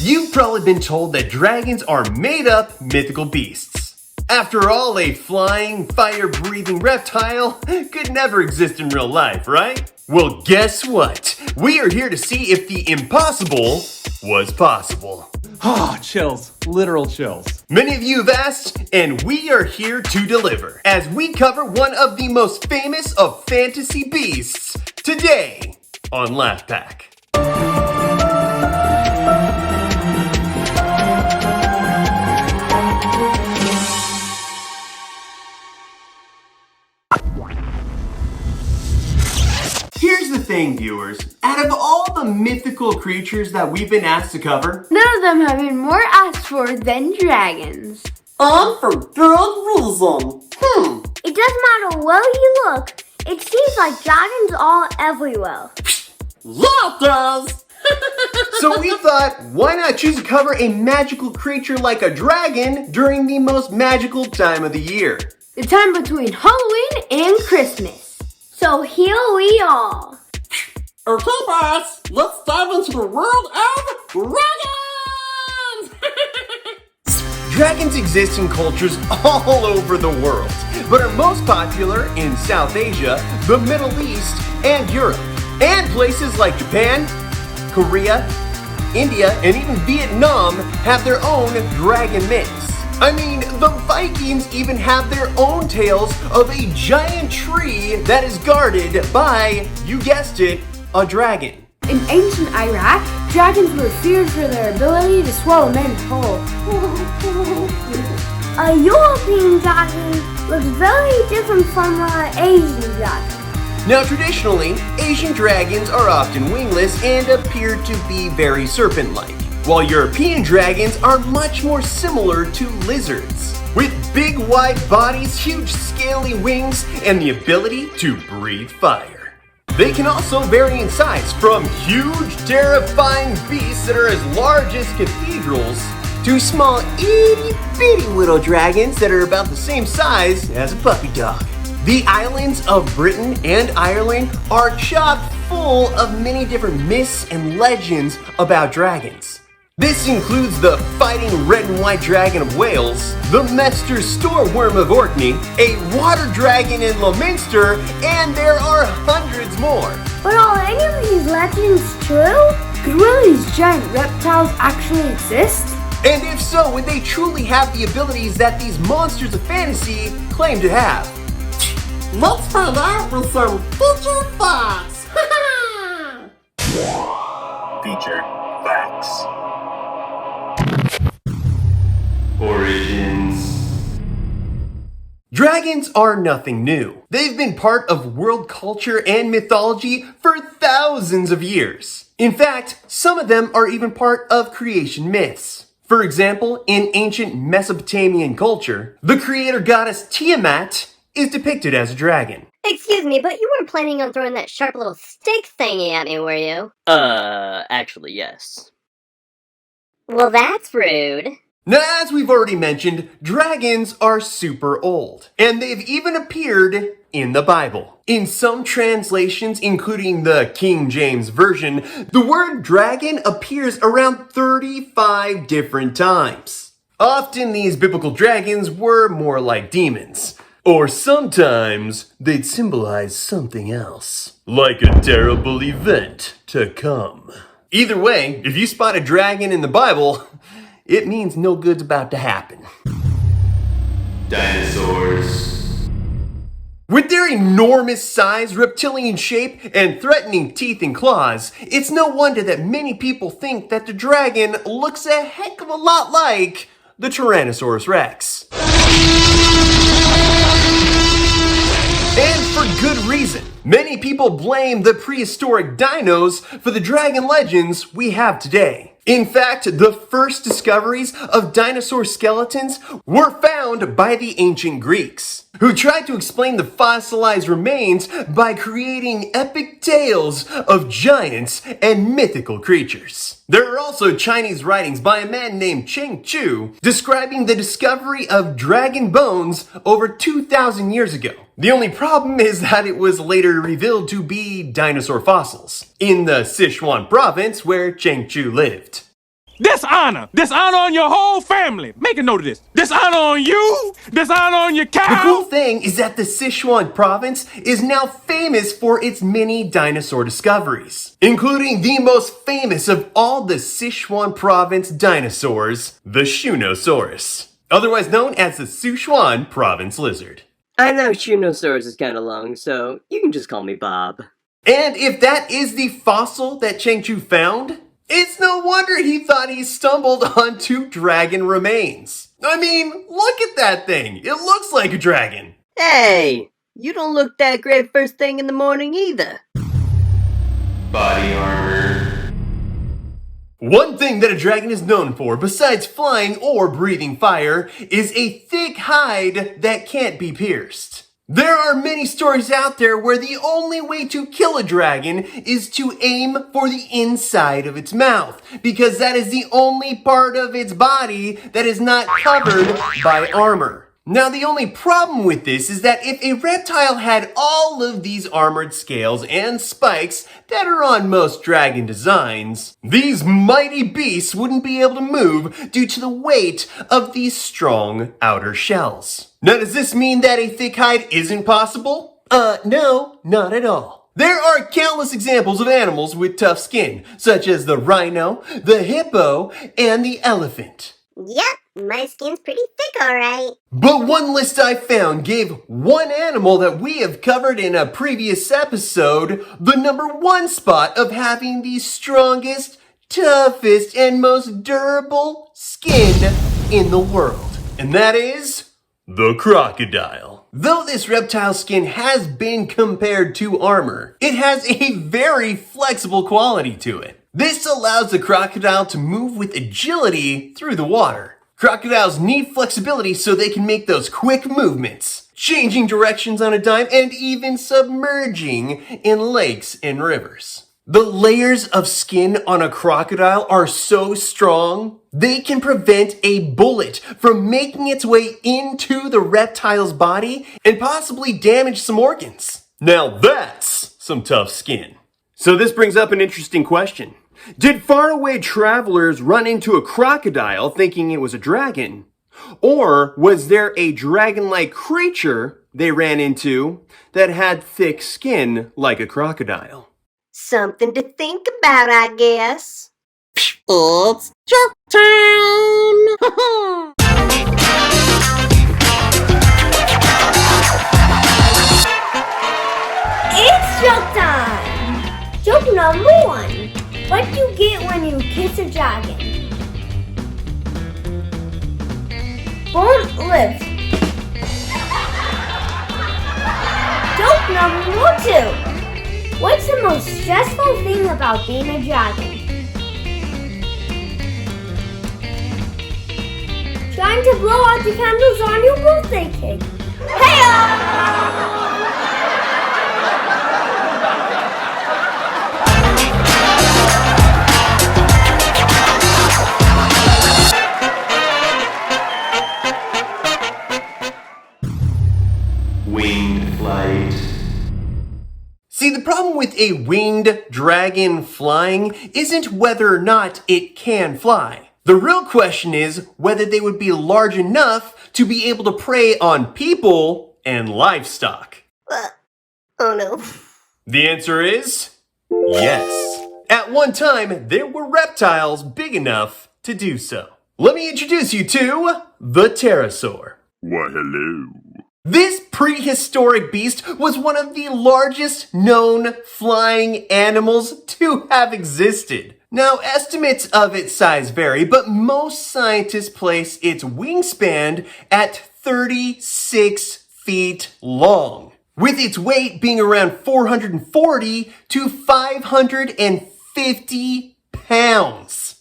You've probably been told that dragons are made-up mythical beasts. After all, a flying, fire-breathing reptile could never exist in real life, right? Well, guess what? We are here to see if the impossible was possible. Ah, chills. Literal chills. Many of you have asked, and we are here to deliver, as we cover one of the most famous of fantasy beasts today on Laf Pack. Here's the thing, viewers. Out of all the mythical creatures that we've been asked to cover, none of them have been more asked for than dragons. And for good reason. It doesn't matter where you look, it seems like dragons are everywhere. Yeah, it does. So we thought, why not choose to cover a magical creature like a dragon during the most magical time of the year? The time between Halloween and Christmas. So here we are. Okay, boss, let's dive into the world of dragons! Dragons exist in cultures all over the world, but are most popular in South Asia, the Middle East, and Europe, and places like Japan, Korea, India, and even Vietnam have their own dragon myths. I mean, the Vikings even have their own tales of a giant tree that is guarded by, you guessed it, a dragon. In ancient Iraq, dragons were feared for their ability to swallow men whole. A European dragon looks very different from an Asian dragon. Now, traditionally, Asian dragons are often wingless and appear to be very serpent-like, while European dragons are much more similar to lizards, with big wide bodies, huge scaly wings, and the ability to breathe fire. They can also vary in size, from huge, terrifying beasts that are as large as cathedrals, to small, itty-bitty little dragons that are about the same size as a puppy dog. The islands of Britain and Ireland are chock full of many different myths and legends about dragons. This includes the fighting red and white dragon of Wales, the Mester storeworm of Orkney, a water dragon in Leominster, and there are hundreds more. But are any of these legends true? Could one of these giant reptiles actually exist? And if so, would they truly have the abilities that these monsters of fantasy claim to have? Let's find out with some feature facts. Feature facts. Origins. Dragons are nothing new. They've been part of world culture and mythology for thousands of years. In fact, some of them are even part of creation myths. For example, in ancient Mesopotamian culture, the creator goddess Tiamat is depicted as a dragon. Excuse me, but you weren't planning on throwing that sharp little stick thingy at me, were you? Actually, yes. Well, that's rude. Now, as we've already mentioned, dragons are super old, and they've even appeared in the Bible. In some translations, including the King James Version, the word dragon appears around 35 different times. Often these biblical dragons were more like demons, or sometimes they'd symbolize something else, like a terrible event to come. Either way, if you spot a dragon in the Bible, it means no good's about to happen. Dinosaurs. With their enormous size, reptilian shape, and threatening teeth and claws, it's no wonder that many people think that the dragon looks a heck of a lot like the Tyrannosaurus Rex. And for good reason. Many people blame the prehistoric dinos for the dragon legends we have today. In fact, the first discoveries of dinosaur skeletons were found by the ancient Greeks, who tried to explain the fossilized remains by creating epic tales of giants and mythical creatures. There are also Chinese writings by a man named Chang Qu describing the discovery of dragon bones over 2,000 years ago. The only problem is that it was later revealed to be dinosaur fossils in the Sichuan province where Chang Qu lived. Dishonor! Dishonor on your whole family! Make a note of this. Dishonor on you! Dishonor on your cow! The cool thing is that the Sichuan province is now famous for its many dinosaur discoveries, including the most famous of all the Sichuan province dinosaurs, the Shunosaurus, otherwise known as the Sichuan province lizard. I know Shunosaurus is kind of long, so you can just call me Bob. And if that is the fossil that Chang Qu found, it's no wonder he thought he stumbled onto dragon remains. I mean, look at that thing. It looks like a dragon. Hey, you don't look that great first thing in the morning either. Body armor. One thing that a dragon is known for, besides flying or breathing fire, is a thick hide that can't be pierced. There are many stories out there where the only way to kill a dragon is to aim for the inside of its mouth, because that is the only part of its body that is not covered by armor. Now, the only problem with this is that if a reptile had all of these armored scales and spikes that are on most dragon designs, these mighty beasts wouldn't be able to move due to the weight of these strong outer shells. Now, does this mean that a thick hide isn't possible? No, not at all. There are countless examples of animals with tough skin, such as the rhino, the hippo, and the elephant. Yep, my skin's pretty thick, alright. But one list I found gave one animal that we have covered in a previous episode the #1 spot of having the strongest, toughest, and most durable skin in the world. And that is the crocodile. Though this reptile's skin has been compared to armor, it has a very flexible quality to it. This allows the crocodile to move with agility through the water. Crocodiles need flexibility so they can make those quick movements, changing directions on a dime and even submerging in lakes and rivers. The layers of skin on a crocodile are so strong, they can prevent a bullet from making its way into the reptile's body and possibly damage some organs. Now that's some tough skin. So this brings up an interesting question. Did faraway travelers run into a crocodile thinking it was a dragon? Or was there a dragon-like creature they ran into that had thick skin like a crocodile? Something to think about, I guess. It's joke time! It's joke time! Joke number 1. What do you get when you kiss a dragon? Burnt lips. Joke number 2. What's the most stressful thing about being a dragon? Trying to blow out the candles on your birthday cake. Hey-o! Winged flight. See, the problem with a winged dragon flying isn't whether or not it can fly. The real question is whether they would be large enough to be able to prey on people and livestock. Oh no. The answer is yes. At one time, there were reptiles big enough to do so. Let me introduce you to the Pterosaur. Why, hello. This prehistoric beast was one of the largest known flying animals to have existed. Now, estimates of its size vary, but most scientists place its wingspan at 36 feet long, with its weight being around 440 to 550 pounds.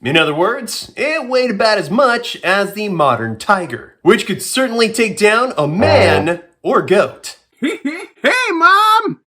In other words, it weighed about as much as the modern tiger, which could certainly take down a man or goat. Hey, Mom!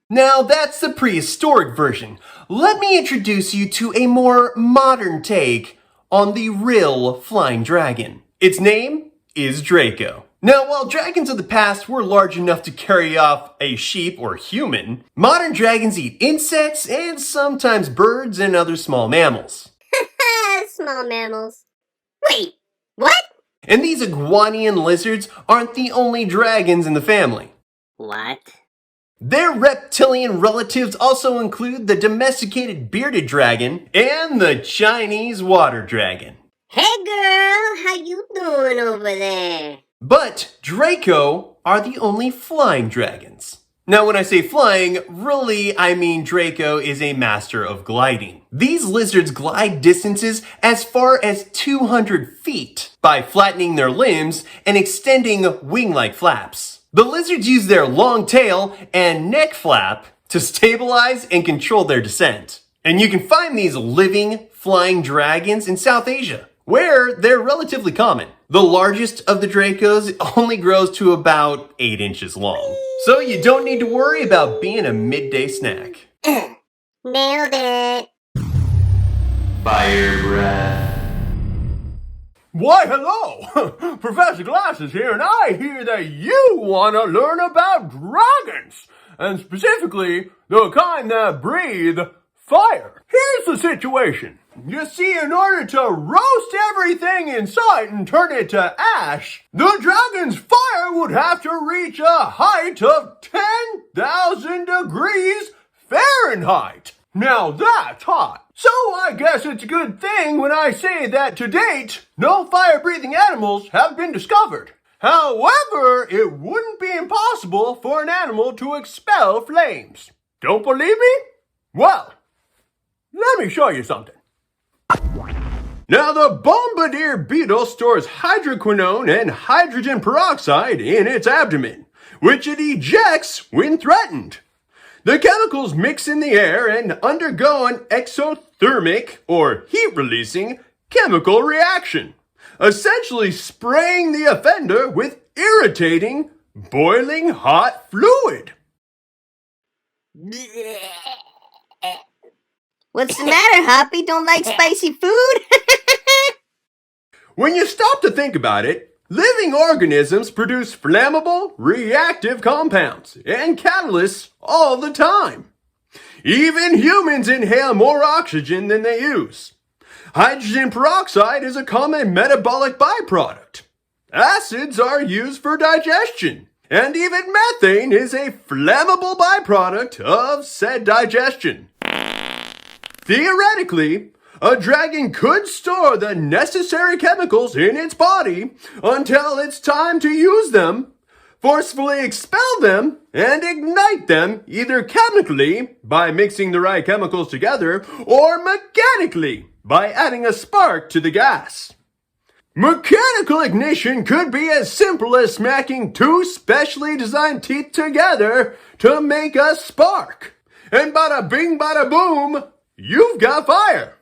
Now that's the prehistoric version. Let me introduce you to a more modern take on the real flying dragon. Its name is Draco. Now, while dragons of the past were large enough to carry off a sheep or human, modern dragons eat insects and sometimes birds and other small mammals. Small mammals. Wait, what? And these iguanian lizards aren't the only dragons in the family. What? Their reptilian relatives also include the domesticated bearded dragon and the Chinese water dragon. Hey girl, how you doing over there? But Draco are the only flying dragons. Now, when I say flying, really, I mean Draco is a master of gliding. These lizards glide distances as far as 200 feet by flattening their limbs and extending wing-like flaps. The lizards use their long tail and neck flap to stabilize and control their descent. And you can find these living, flying dragons in South Asia, where they're relatively common. The largest of the Dracos only grows to about 8 inches long. So you don't need to worry about being a midday snack. Nailed it. Fire breath. Why, hello! Professor Glasses here, and I hear that you want to learn about dragons, and specifically the kind that breathe fire. Here's the situation. You see, in order to roast everything in sight and turn it to ash, the dragon's fire would have to reach a height of 10,000 degrees Fahrenheit. Now that's hot. So I guess it's a good thing when I say that to date, no fire-breathing animals have been discovered. However, it wouldn't be impossible for an animal to expel flames. Don't believe me? Well, let me show you something. Now, the Bombardier beetle stores hydroquinone and hydrogen peroxide in its abdomen, which it ejects when threatened. The chemicals mix in the air and undergo an exothermic, or heat-releasing, chemical reaction, essentially spraying the offender with irritating, boiling hot fluid. What's the matter, Hoppy? Don't like spicy food? When you stop to think about it, living organisms produce flammable, reactive compounds and catalysts all the time. Even humans inhale more oxygen than they use. Hydrogen peroxide is a common metabolic byproduct. Acids are used for digestion, and even methane is a flammable byproduct of said digestion. Theoretically, a dragon could store the necessary chemicals in its body until it's time to use them, forcefully expel them, and ignite them either chemically by mixing the right chemicals together or mechanically by adding a spark to the gas. Mechanical ignition could be as simple as smacking two specially designed teeth together to make a spark. And bada bing bada boom, you've got fire.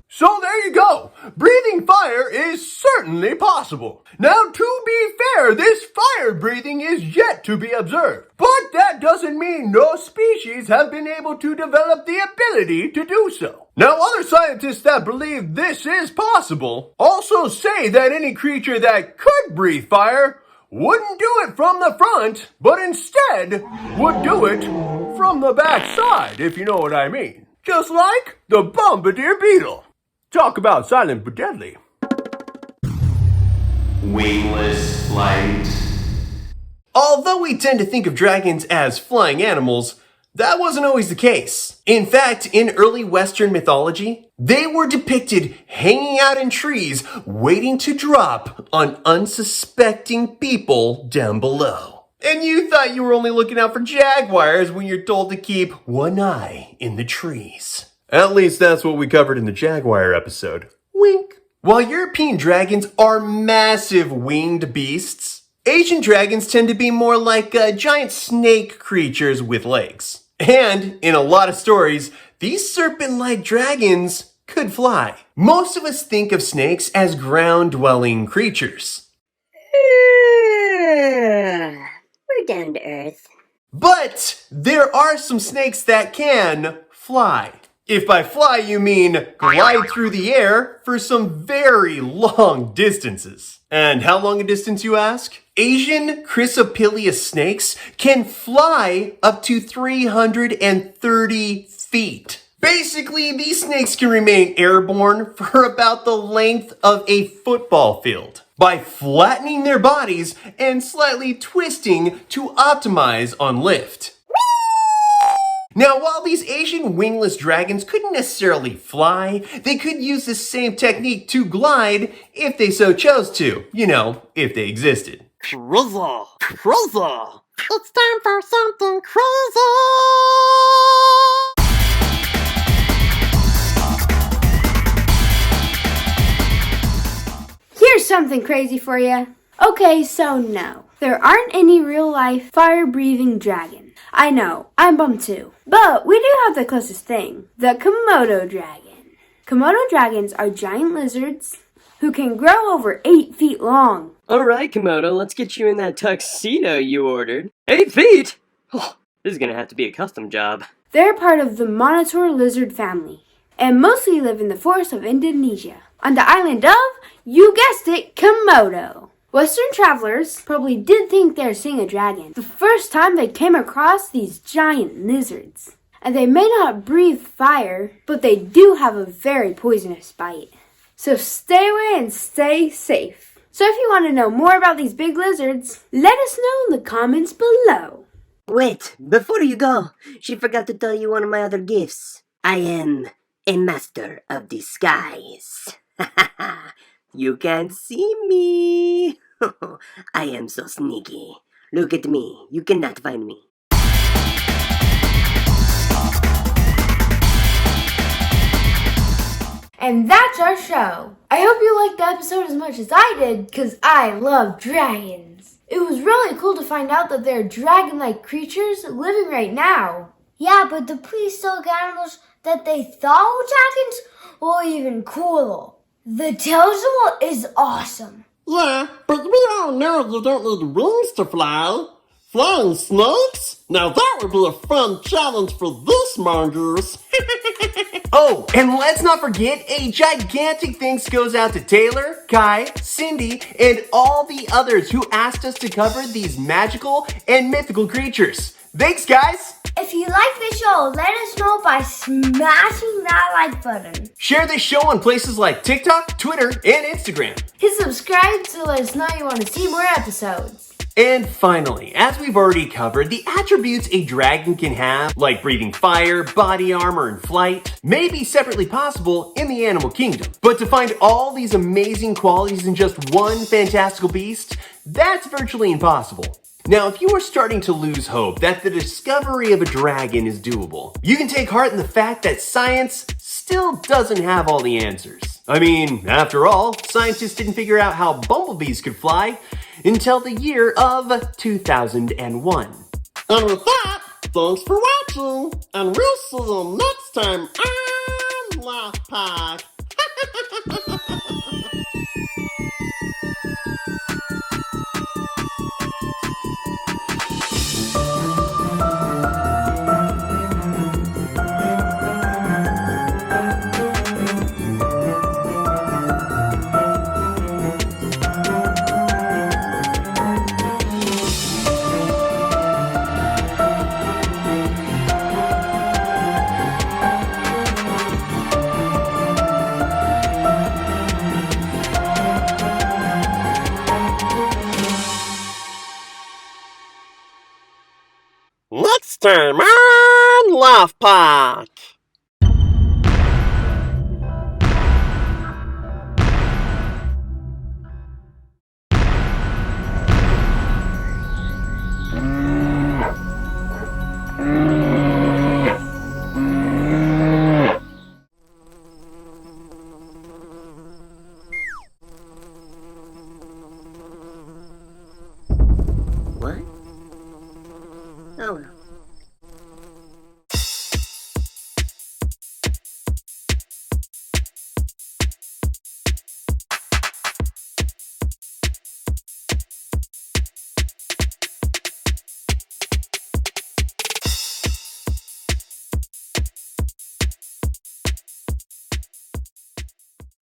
So there you go. Breathing fire is certainly possible. Now, to be fair, this fire breathing is yet to be observed. But that doesn't mean no species have been able to develop the ability to do so. Now, other scientists that believe this is possible also say that any creature that could breathe fire wouldn't do it from the front, but instead would do it from the back side, if you know what I mean. Just like the Bombardier beetle. Talk about silent but deadly. Wingless flight. Although we tend to think of dragons as flying animals, that wasn't always the case. In fact, in early Western mythology, they were depicted hanging out in trees, waiting to drop on unsuspecting people down below. And you thought you were only looking out for jaguars when you're told to keep one eye in the trees. At least that's what we covered in the jaguar episode. Wink. While European dragons are massive winged beasts, Asian dragons tend to be more like giant snake creatures with legs. And in a lot of stories, these serpent-like dragons could fly. Most of us think of snakes as ground-dwelling creatures. We're down to earth. But there are some snakes that can fly. If by fly you mean glide through the air for some very long distances. And how long a distance, you ask? Asian Chrysopelea snakes can fly up to 330 feet. Basically, these snakes can remain airborne for about the length of a football field by flattening their bodies and slightly twisting to optimize on lift. Now, while these Asian wingless dragons couldn't necessarily fly, they could use the same technique to glide if they so chose to. You know, if they existed. Crazy! Crazy! It's time for something crazy! Here's something crazy for you. Okay, so no, there aren't any real-life fire-breathing dragons. I know, I'm bummed too. But we do have the closest thing, the Komodo dragon. Komodo dragons are giant lizards who can grow over 8 feet long. Alright, Komodo, let's get you in that tuxedo you ordered. 8 feet? Oh, this is gonna have to be a custom job. They're part of the monitor lizard family and mostly live in the forests of Indonesia on the island of, you guessed it, Komodo. Western travelers probably did think they were seeing a dragon the first time they came across these giant lizards. And they may not breathe fire, but they do have a very poisonous bite. So stay away and stay safe. So if you want to know more about these big lizards, let us know in the comments below. Wait, before you go, she forgot to tell you one of my other gifts. I am a master of disguise. You can't see me. I am so sneaky. Look at me. You cannot find me. And that's our show. I hope you liked the episode as much as I did, because I love dragons. It was really cool to find out that there are dragon-like creatures living right now. Yeah, but the prehistoric animals that they thought were dragons were even cooler. The Pterosaur is awesome. Yeah, but we all know you don't need wings to fly. Flying snakes? Now that would be a fun challenge for this mongers. Oh, and let's not forget, a gigantic thanks goes out to Taylor, Kai, Cindy, and all the others who asked us to cover these magical and mythical creatures. Thanks, guys! If you like this show, let us know by smashing that like button. Share this show on places like TikTok, Twitter, and Instagram. Hit subscribe to let us know you want to see more episodes. And finally, as we've already covered, the attributes a dragon can have, like breathing fire, body armor, and flight, may be separately possible in the animal kingdom. But to find all these amazing qualities in just one fantastical beast, that's virtually impossible. Now, if you are starting to lose hope that the discovery of a dragon is doable, you can take heart in the fact that science still doesn't have all the answers. I mean, after all, scientists didn't figure out how bumblebees could fly until the year of 2001. And with that, thanks for watching, and we'll see you next time on Laf Pack. Next time on Laf Pack.